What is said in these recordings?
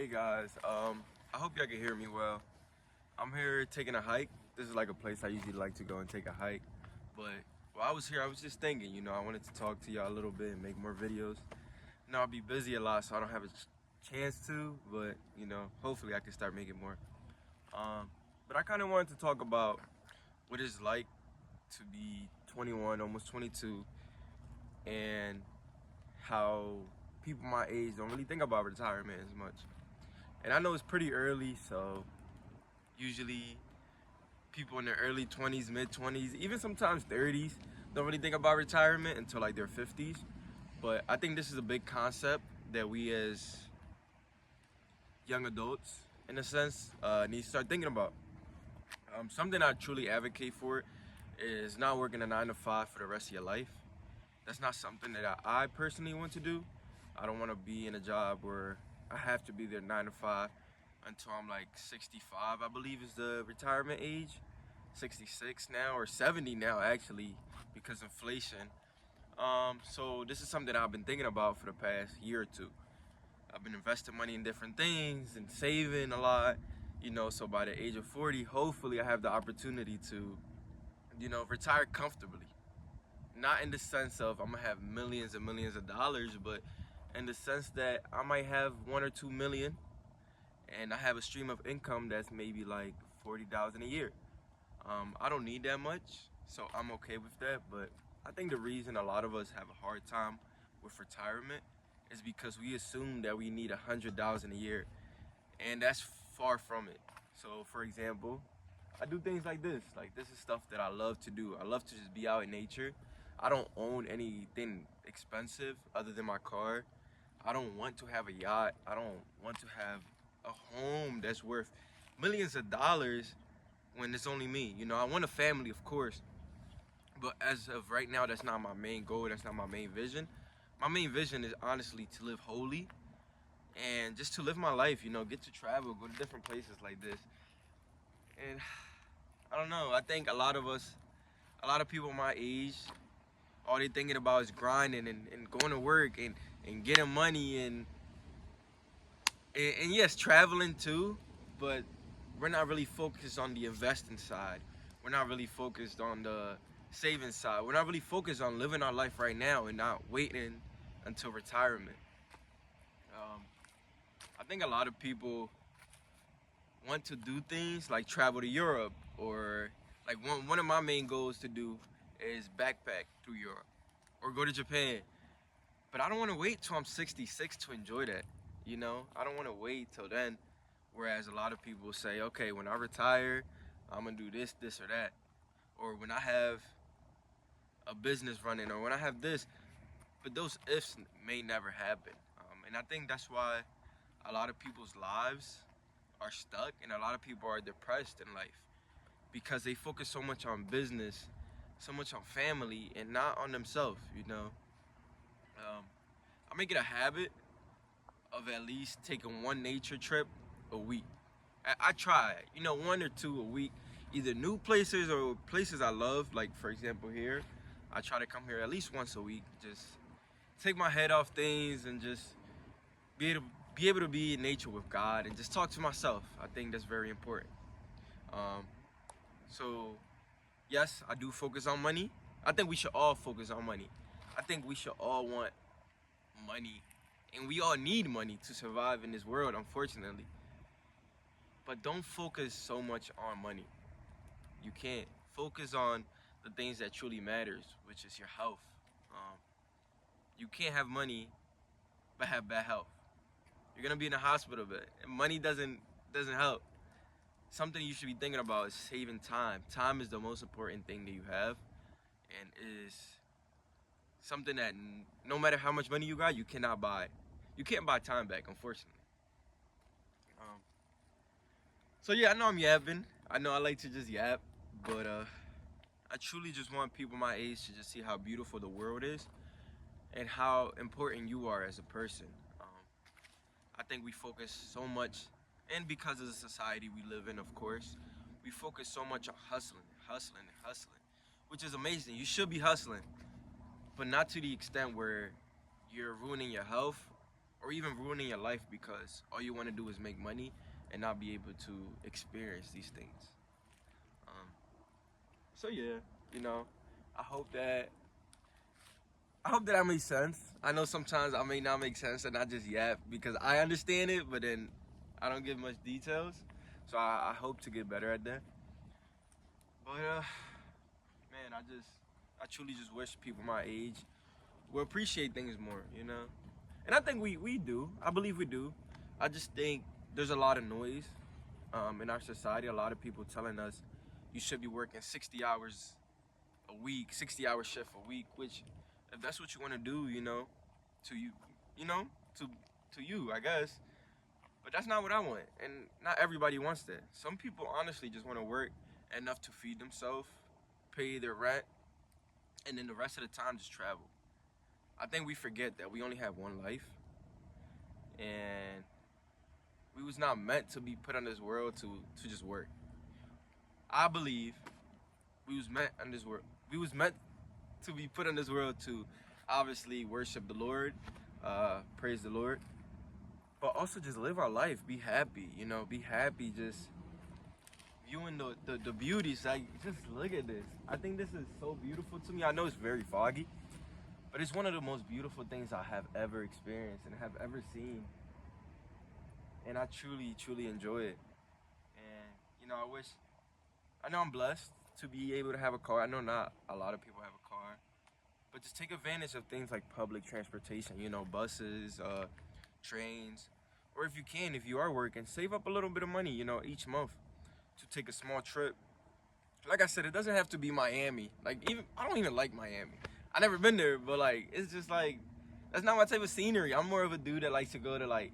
Hey guys, I hope y'all can hear me well. I'm here taking a hike. This is like a place I usually like to go and take a hike. But while I was here, I was just thinking, I wanted to talk to y'all a little bit and make more videos. I'll be busy a lot, so I don't have a chance to, but hopefully I can start making more. But I kind of wanted to talk about what it's like to be 21, almost 22, and how people my age don't really think about retirement as much. And I know it's pretty early, so usually people in their early 20s, mid 20s, even sometimes 30s don't really think about retirement until like their 50s. But I think this is a big concept that we as young adults, in a sense, need to start thinking about. Something I truly advocate for is not working a 9 to 5 for the rest of your life. That's not something that I personally want to do. I don't want to be in a job where I have to be there 9 to 5 until I'm like 65, I believe is the retirement age. 66 now, or 70 now actually, because inflation. So this is something I've been thinking about for the past year or two. I've been investing money in different things and saving a lot, so by the age of 40, hopefully I have the opportunity to, retire comfortably. Not in the sense of I'm gonna have millions and millions of dollars, but in the sense that I might have 1 or 2 million and I have a stream of income that's maybe like 40,000 a year. I don't need that much, so I'm okay with that. But I think the reason a lot of us have a hard time with retirement is because we assume that we need 100,000 a year, and that's far from it. So, for example, I do things like this. Like, this is stuff that I love to do. I love to just be out in nature. I don't own anything expensive other than my car. I don't want to have a yacht. I don't want to have a home that's worth millions of dollars when it's only me. I want a family, of course, but as of right now, that's not my main goal. That's not my main vision. My main vision is honestly to live holy and just to live my life. Get to travel, go to different places like this. And I don't know. I think a lot of people my age, all they thinking about is grinding and going to work and getting money and yes, traveling too, but we're not really focused on the investing side. We're not really focused on the saving side. We're not really focused on living our life right now and not waiting until retirement. Um, I think a lot of people want to do things like travel to Europe, or like one of my main goals to do is backpack through Europe or go to Japan. But I don't want to wait till I'm 66 to enjoy that. I don't want to wait till then. Whereas a lot of people say, okay, when I retire, I'm gonna do this, this, or that, or when I have a business running, or when I have this. But those ifs may never happen, and I think that's why a lot of people's lives are stuck, and a lot of people are depressed in life because they focus so much on business, so much on family, and not on themselves. I make it a habit of at least taking one nature trip a week. I try, 1 or 2 a week, either new places or places I love. Like, for example, here, I try to come here at least once a week, just take my head off things and just be able to be in nature with God and just talk to myself. I think that's very important. Um, so, yes, I do focus on money. I think we should all focus on money. I think we should all want money, and we all need money to survive in this world, unfortunately. But don't focus so much on money. You can't focus on the things that truly matters, which is your health. Um, you can't have money but have bad health. You're gonna be in a hospital bed, and money doesn't help. Something you should be thinking about is saving time. Time is the most important thing that you have, and is something that no matter how much money you got, you cannot buy. You can't buy time back, unfortunately. Um, so yeah, I know I'm yapping. I know I like to just yap, but I truly just want people my age to just see how beautiful the world is and how important you are as a person. Um, I think we focus so much, and because of the society we live in, of course, we focus so much on hustling, hustling, and hustling, which is amazing. You should be hustling, but not to the extent where you're ruining your health or even ruining your life because all you want to do is make money and not be able to experience these things. Um, so yeah, you know, I hope that I hope that makes sense. I know sometimes I may not make sense and I just yap because I understand it, but then I don't give much details. So I hope to get better at that. But man, I truly just wish people my age will appreciate things more, you know. And I think we do. I believe we do. I just think there's a lot of noise in our society. A lot of people telling us you should be working 60 hours a week, 60-hour shift a week, which if that's what you want to do, you know, to you, you know, to you, I guess. But that's not what I want, and not everybody wants that. Some people honestly just want to work enough to feed themselves, pay their rent, and then the rest of the time just travel. I think we forget that we only have one life, and we was not meant to be put on this world to just work. I believe we was meant on this world. We was meant to be put on this world to obviously worship the Lord, praise the Lord, but also just live our life, be happy, you know, be happy, just viewing the beauties. Like, just look at this. I think this is so beautiful to me. I know it's very foggy, but it's one of the most beautiful things I have ever experienced and have ever seen. And I truly, truly enjoy it. And, you know, I know I'm blessed to be able to have a car. I know not a lot of people have a car, but just take advantage of things like public transportation, you know, buses, trains, or if you can, if you are working, save up a little bit of money, you know, each month to take a small trip. Like I said, it doesn't have to be Miami. Like, even I don't even like Miami. I never been there, but like it's just like that's not my type of scenery. I'm more of a dude that likes to go to like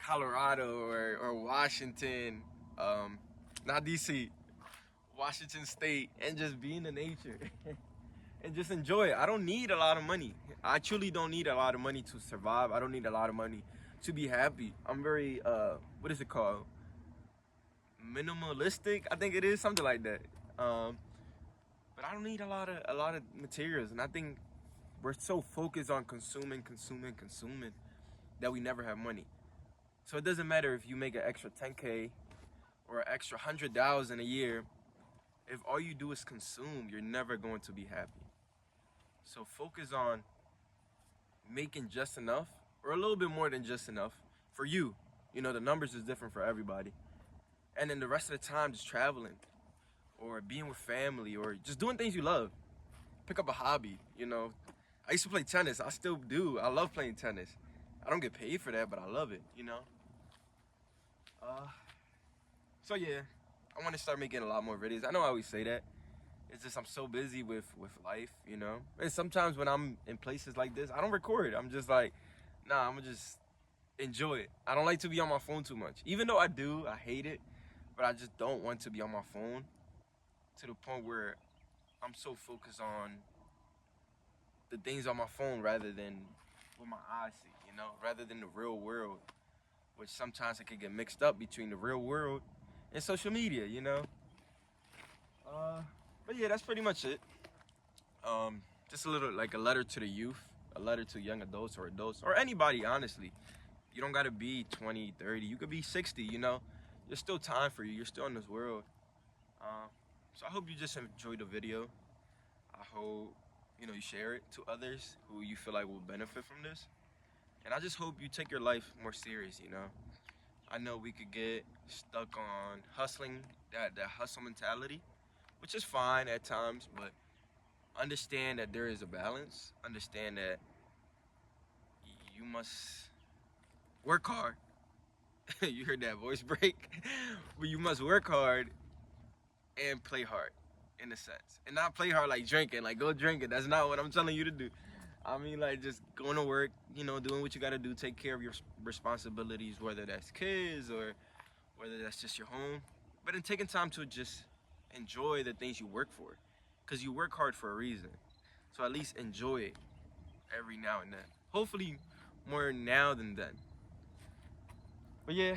Colorado or Washington, not DC, Washington State, and just be in the nature and just enjoy it. I don't need a lot of money. I truly don't need a lot of money to survive. I don't need a lot of money to be happy. I'm very what is it called? Minimalistic, I think it is, something like that. But I don't need a lot of materials, and I think we're so focused on consuming that we never have money. So it doesn't matter if you make an extra 10K or an extra 100,000 a year. If all you do is consume, you're never going to be happy. So focus on making just enough, or a little bit more than just enough for you. You know, the numbers is different for everybody. And then the rest of the time, just traveling or being with family or just doing things you love. Pick up a hobby, you know. I used to play tennis. I still do. I love playing tennis. I don't get paid for that, but I love it, you know. Uh, so yeah, I want to start making a lot more videos. I know I always say that. It's just I'm so busy with life, you know. And sometimes when I'm in places like this, I don't record. I'm just like, nah, I'm gonna just enjoy it. I don't like to be on my phone too much. Even though I do, I hate it. But I just don't want to be on my phone to the point where I'm so focused on the things on my phone rather than what my eyes see, you know, rather than the real world, which sometimes it can get mixed up between the real world and social media, you know. But yeah, that's pretty much it. Just a little like a letter to the youth, a letter to young adults or anybody, honestly. You don't gotta be 20, 30. You could be 60, you know. There's still time for you. You're still in this world. So I hope you just enjoyed the video. I hope, you know, you share it to others who you feel like will benefit from this. And I just hope you take your life more serious, you know. I know we could get stuck on hustling, that hustle mentality, which is fine at times, but understand that there is a balance. Understand that you must work hard. You heard that voice break? But you must work hard and play hard, in a sense. And not play hard like drinking, like go drinking. That's not what I'm telling you to do. I mean, like, just going to work, you know, doing what you got to do, take care of your responsibilities, whether that's kids or whether that's just your home. But then taking time to just enjoy the things you work for, because you work hard for a reason. So at least enjoy it every now and then. Hopefully more now than then. But yeah,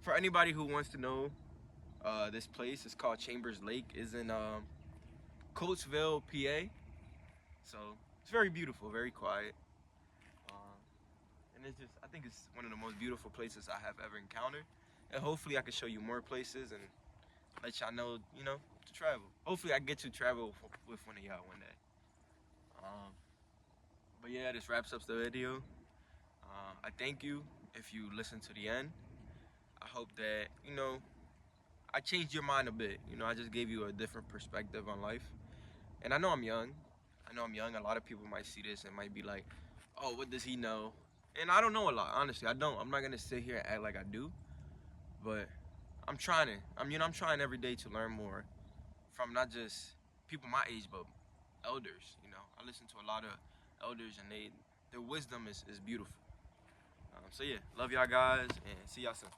for anybody who wants to know, this place is called Chambers Lake. Is in Coatesville, PA. So it's very beautiful, very quiet. And and I think it's one of the most beautiful places I have ever encountered. And hopefully I can show you more places and let y'all know, to travel. Hopefully I get to travel with one of y'all one day. But yeah, this wraps up the video. I thank you if you listen to the end. I hope that, I changed your mind a bit. I just gave you a different perspective on life. And I know I'm young. A lot of people might see this and might be like, oh, what does he know? And I don't know a lot, honestly. I don't. I'm not gonna sit here and act like I do. But I'm trying to. I'm trying every day to learn more from not just people my age, but elders. I listen to a lot of elders, and their wisdom is beautiful. So yeah, love y'all guys, and see y'all soon.